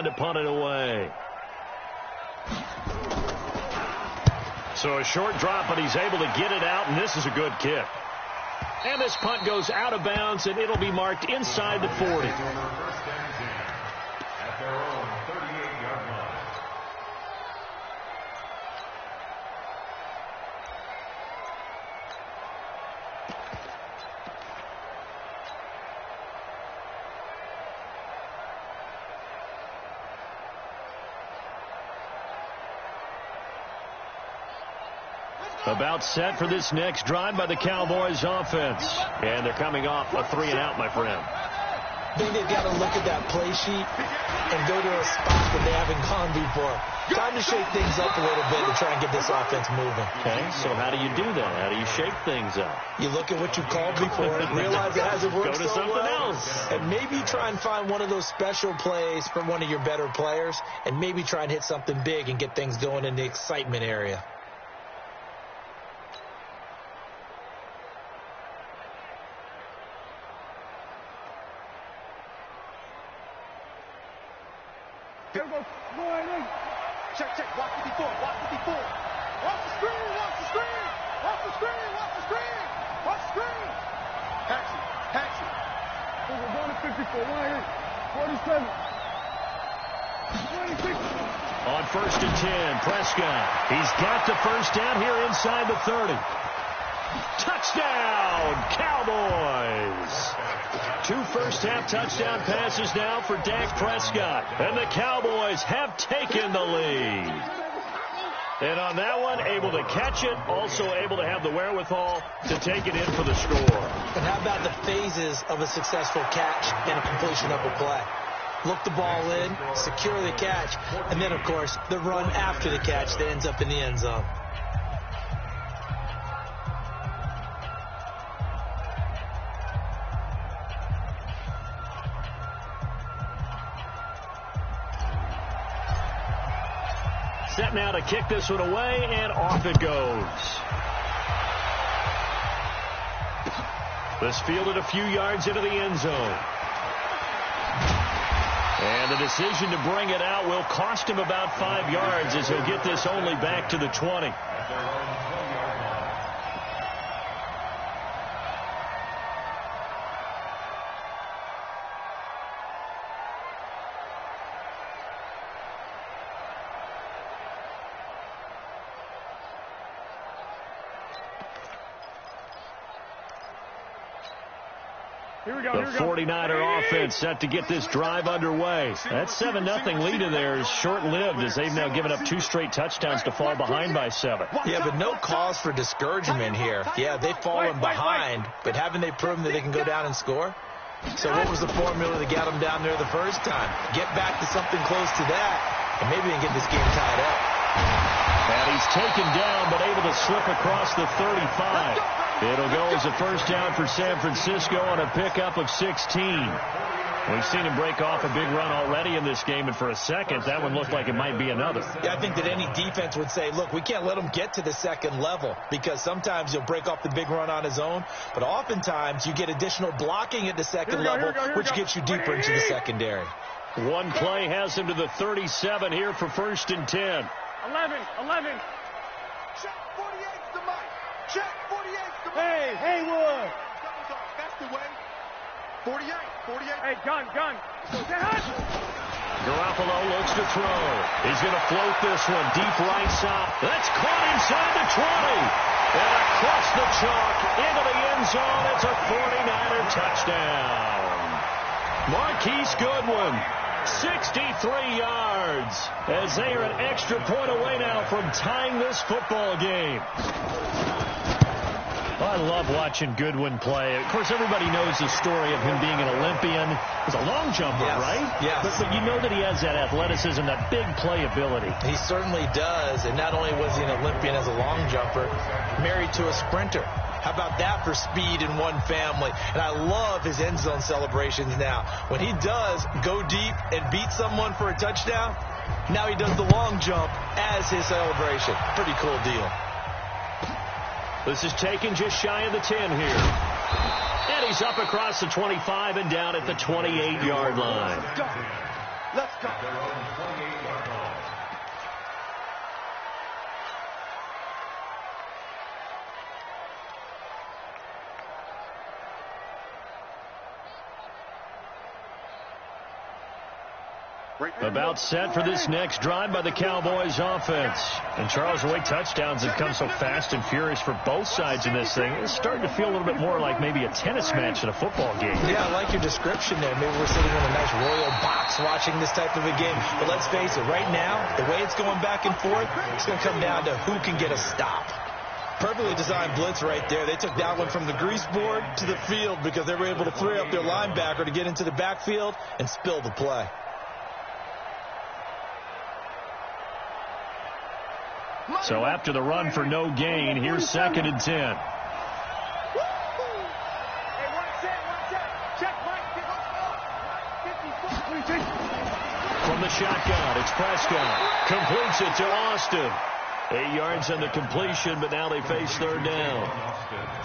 to punt it away. So a short drop, but he's able to get it out, and this is a good kick. And this punt goes out of bounds, and it'll be marked inside the 40. About set for this next drive by the Cowboys offense. And they're coming off a 3-and-out, my friend. I think they've got to look at that play sheet and go to a spot that they haven't gone before. Time to shake things up a little bit and try and get this offense moving. Okay, so how do you do that? How do you shake things up? You look at what you called before, realize it hasn't worked Go to something else. And maybe try and find one of those special plays from one of your better players, and maybe try and hit something big and get things going in the excitement area. Here we go. Check, check. Watch it before. Watch it before. Watch the screen. Watch the screen. Watch the screen. Watch the screen. Watch the screen. Patch it. Patch it. We're going to 54. 1-8. 47. 26. On 1st and 10, Prescott. He's got the first down here inside the 30. Touchdown, Cowboys. 2 first-half touchdown passes now for Dak Prescott. And the Cowboys have taken the lead. And on that one, able to catch it, also able to have the wherewithal to take it in for the score. And how about the phases of a successful catch and a completion of a play? Look the ball in, secure the catch, and then, of course, the run after the catch that ends up in the end zone. Set now to kick this one away, and off it goes. This fielded a few yards into the end zone. And the decision to bring it out will cost him about 5 yards as he'll get this only back to the 20. The 49er offense set to get this drive underway. That 7-0 lead of theirs is short-lived as they've now given up 2 straight touchdowns to fall behind by 7. Yeah, but no cause for discouragement here. Yeah, they've fallen behind, but haven't they proven that they can go down and score? So what was the formula that got them down there the first time? Get back to something close to that, and maybe they can get this game tied up. And he's taken down, but able to slip across the 35. It'll go as a first down for San Francisco on a pickup of 16. We've seen him break off a big run already in this game, and for a second, that one looked like it might be another. Yeah, I think that any defense would say, look, we can't let him get to the second level, because sometimes he'll break off the big run on his own, but oftentimes you get additional blocking at the second level, which gets you deeper into the secondary. One play has him to the 37 here for 1st and 10. 11. Check 48 to Mike. Check 48 to Mike. Hey, Haywood. That's the way. 48. Hey, gun. Garoppolo looks to throw. He's going to float this one deep right side. That's caught inside the 20. And across the chalk into the end zone. It's a 49er touchdown. Marquise Goodwin, 63 yards, as they are an extra point away now from tying this football game. I love watching Goodwin play. Of course, everybody knows the story of him being an Olympian. He's a long jumper, right? Yes. But you know that he has that athleticism, that big playability. He certainly does. And not only was he an Olympian as a long jumper, married to a sprinter. How about that for speed in one family? And I love his end zone celebrations now. When he does go deep and beat someone for a touchdown, now he does the long jump as his celebration. Pretty cool deal. This is taken just shy of the 10 here. And he's up across the 25 and down at the 28-yard line. Let's go. About set for this next drive by the Cowboys offense. And Charles, the way touchdowns have come so fast and furious for both sides in this thing, it's starting to feel a little bit more like maybe a tennis match in a football game. Yeah, I like your description there. Maybe we're sitting in a nice royal box watching this type of a game. But let's face it, right now, the way it's going back and forth, it's going to come down to who can get a stop. Perfectly designed blitz right there. They took that one from the grease board to the field because they were able to free up their linebacker to get into the backfield and spill the play. So after the run for no gain, here's 2nd and 10. From the shotgun, it's Prescott. Completes it to Austin. 8 yards on the completion, but now they face 3rd down.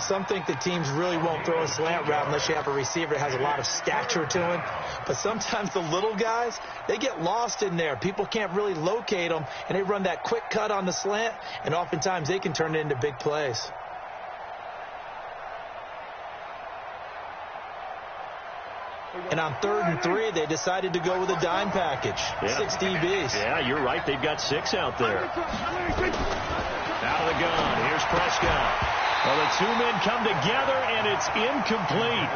Some think that teams really won't throw a slant route unless you have a receiver that has a lot of stature to him. But sometimes the little guys, they get lost in there. People can't really locate them, and they run that quick cut on the slant, and oftentimes they can turn it into big plays. And on 3rd and 3, they decided to go with a dime package. Yeah. 6 DBs. Yeah, you're right. They've got 6 out there. Out of the gun. Here's Prescott. Well, the 2 men come together, and it's incomplete.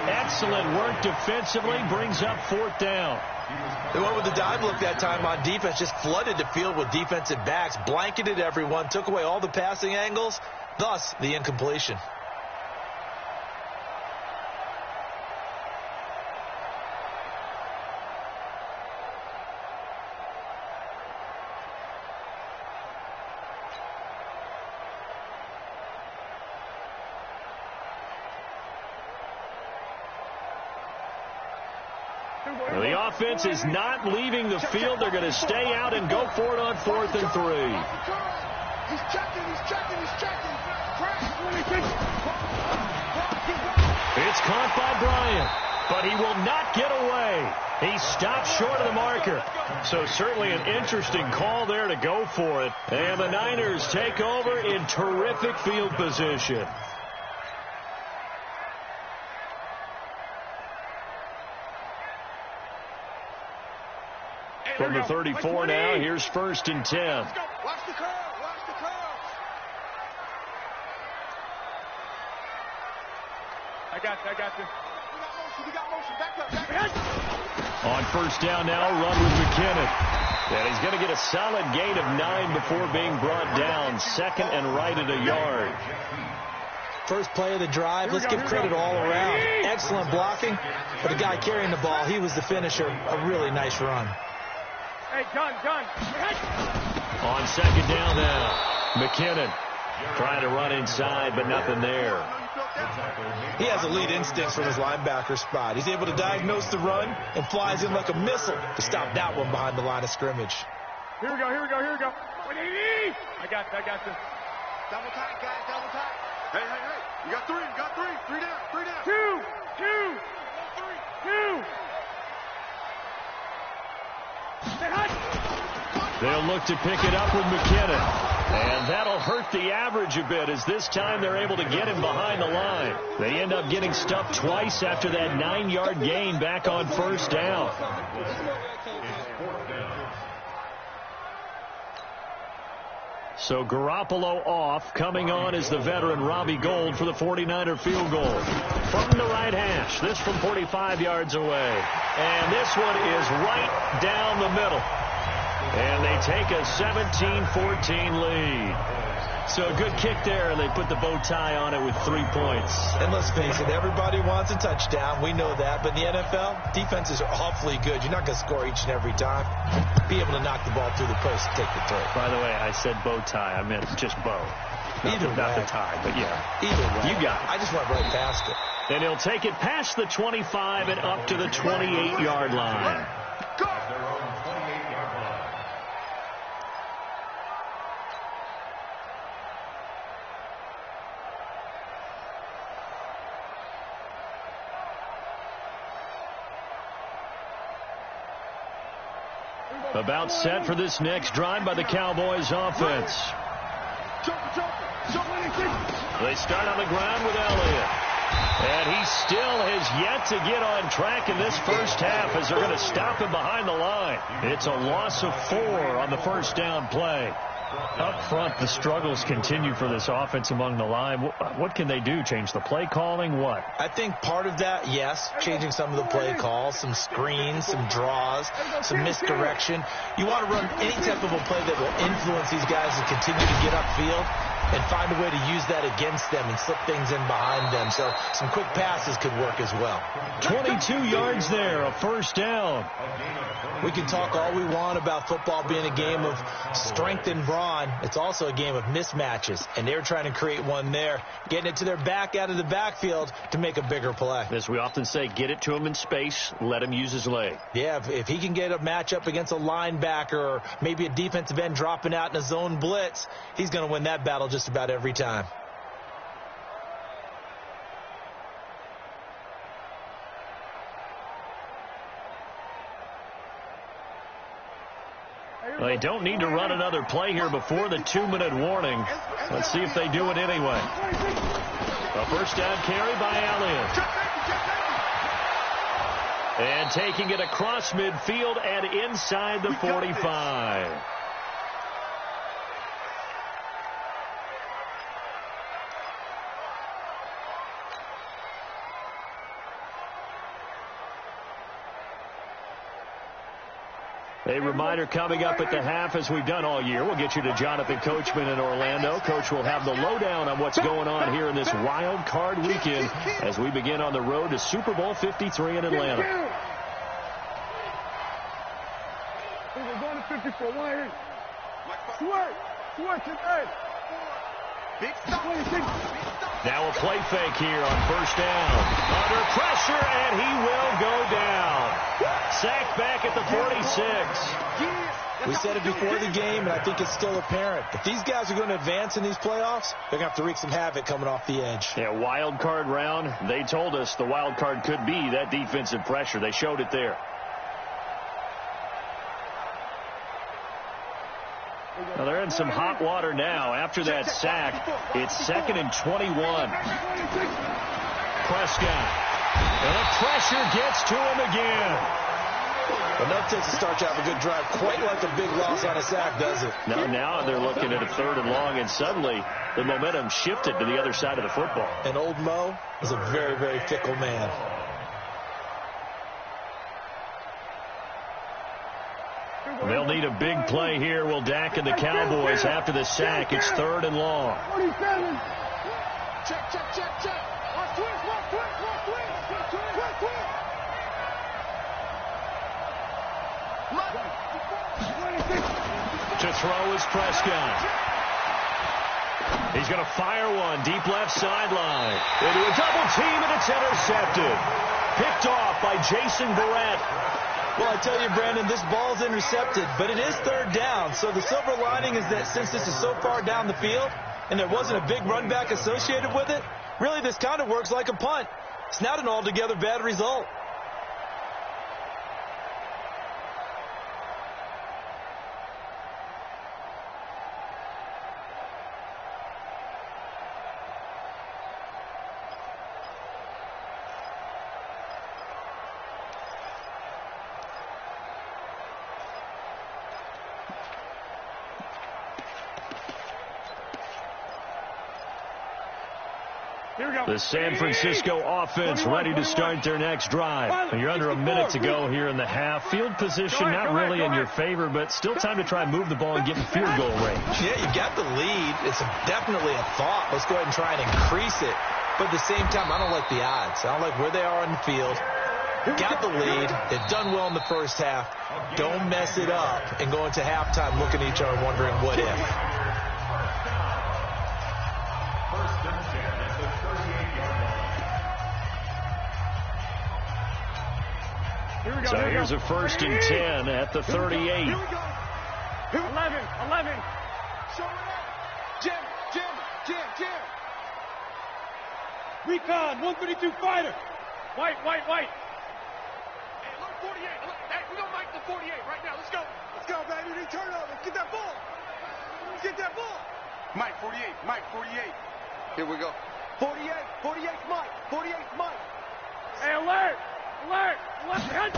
Excellent work defensively. Brings up 4th down. They went with the dime look that time on defense. Just flooded the field with defensive backs. Blanketed everyone. Took away all the passing angles. Thus, the incompletion. Well, the offense is not leaving the field. They're going to stay out and go for it on 4th and 3. He's checking. It's caught by Bryant, but he will not get away. He stopped short of the marker. So certainly an interesting call there to go for it. And the Niners take over in terrific field position. From the 34 now, here's 1st and 10. Watch the curve. I got you. We got motion. Back up. On 1st down now, run with McKinnon. And he's going to get a solid gain of 9 before being brought down. 2nd and right at a yard. First play of the drive. Let's give credit all around. Excellent blocking. But the guy carrying the ball, he was the finisher. A really nice run. Hey, gun. On 2nd down now, McKinnon trying to run inside, but nothing there. He has elite instincts from his linebacker spot. He's able to diagnose the run and flies in like a missile to stop that one behind the line of scrimmage. Here we go. I got you. Double tight, guys, double tight. Hey. You got 3. 3 down. 2. They'll look to pick it up with McKinnon. And that'll hurt the average a bit as this time they're able to get him behind the line. They end up getting stuffed twice after that 9-yard gain back on 1st down. So Garoppolo off. Coming on is the veteran Robbie Gould for the 49er field goal. From the right hash. This from 45 yards away. And this one is right down the middle. And they take a 17-14 lead. So a good kick there, and they put the bow tie on it with 3 points. And let's face it, everybody wants a touchdown. We know that. But in the NFL, defenses are awfully good. You're not going to score each and every time. Be able to knock the ball through the post and take the throw. By the way, I said bow tie. I meant just bow. Not the tie, but yeah. Either way. You got it. I just went right past it. And he'll take it past the 25 and up to the 28-yard line. Go! About set for this next drive by the Cowboys offense. They start on the ground with Elliott. And he still has yet to get on track in this first half as they're going to stop him behind the line. It's a loss of 4 on the first down play. Up front, the struggles continue for this offense among the line. What can they do? Change the play calling? What? I think part of that, yes, changing some of the play calls, some screens, some draws, some misdirection. You want to run any type of a play that will influence these guys to continue to get upfield and find a way to use that against them and slip things in behind them. So some quick passes could work as well. 22 yards there, a first down. We can talk all we want about football being a game of strength and brawn. It's also a game of mismatches, and they're trying to create one there, getting it to their back out of the backfield to make a bigger play. As we often say, get it to him in space, let him use his leg. Yeah, if he can get a matchup against a linebacker or maybe a defensive end dropping out in a zone blitz, he's going to win that battle just about every time. They don't need to run another play here before the 2-minute warning. Let's see if they do it anyway. A first down carry by Elliott. And taking it across midfield and inside the 45. A reminder coming up at the half, as we've done all year. We'll get you to Jonathan Coachman in Orlando. Coach will have the lowdown on what's going on here in this wild card weekend as we begin on the road to Super Bowl 53 in Atlanta. We're going to 54. Now a play fake here on first down. Under pressure, and he will go down. Sacked back at the 46. We said it before the game, and I think it's still apparent. If these guys are going to advance in these playoffs, they're going to have to wreak some havoc coming off the edge. Yeah, wild card round. They told us the wild card could be that defensive pressure. They showed it there. Well, they're in some hot water now. After that sack, it's 2nd and 21. Prescott. And the pressure gets to him again. Enough takes to start to have a good drive. Quite like a big loss on a sack, does it? Now they're looking at a 3rd and long, and suddenly the momentum shifted to the other side of the football. And old Mo is a very, very fickle man. They'll need a big play here. Will Dak and the Cowboys after the sack. It's 3rd and long. 47. Check. Watch twist. To throw is Prescott. He's going to fire one deep left sideline. Into a double team, and it's intercepted. Picked off by Jason Barrett. Well, I tell you, Brandon, this ball's intercepted, but it is 3rd down. So the silver lining is that since this is so far down the field and there wasn't a big run back associated with it, really this kind of works like a punt. It's not an altogether bad result. The San Francisco offense ready to start their next drive. You're under a minute to go here in the half. Field position not really in your favor, but still time to try and move the ball and get in field goal range. Yeah, you got the lead. It's definitely a thought. Let's go ahead and try and increase it. But at the same time, I don't like the odds. I don't like where they are on the field. Got the lead. They've done well in the first half. Don't mess it up and go into halftime looking at each other wondering what if. So here's a 1st and 10 at the 38. 11. Show it up. Jim. Recon, 132 fighter. White. Hey, look. 48. Hey, we're going to make the 48 right now. Let's go. Let's go, baby. They turn over. Get that ball. Get that ball. Mike, 48. Mike, 48. Here we go. 48. 48's Mike. 48's Mike. Hey, alert. Alert. Alert.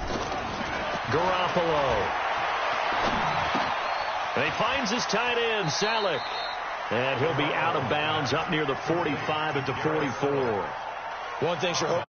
Garoppolo. And he finds his tight end, Salik. And he'll be out of bounds up near the 45 at the 44. One thing sure hope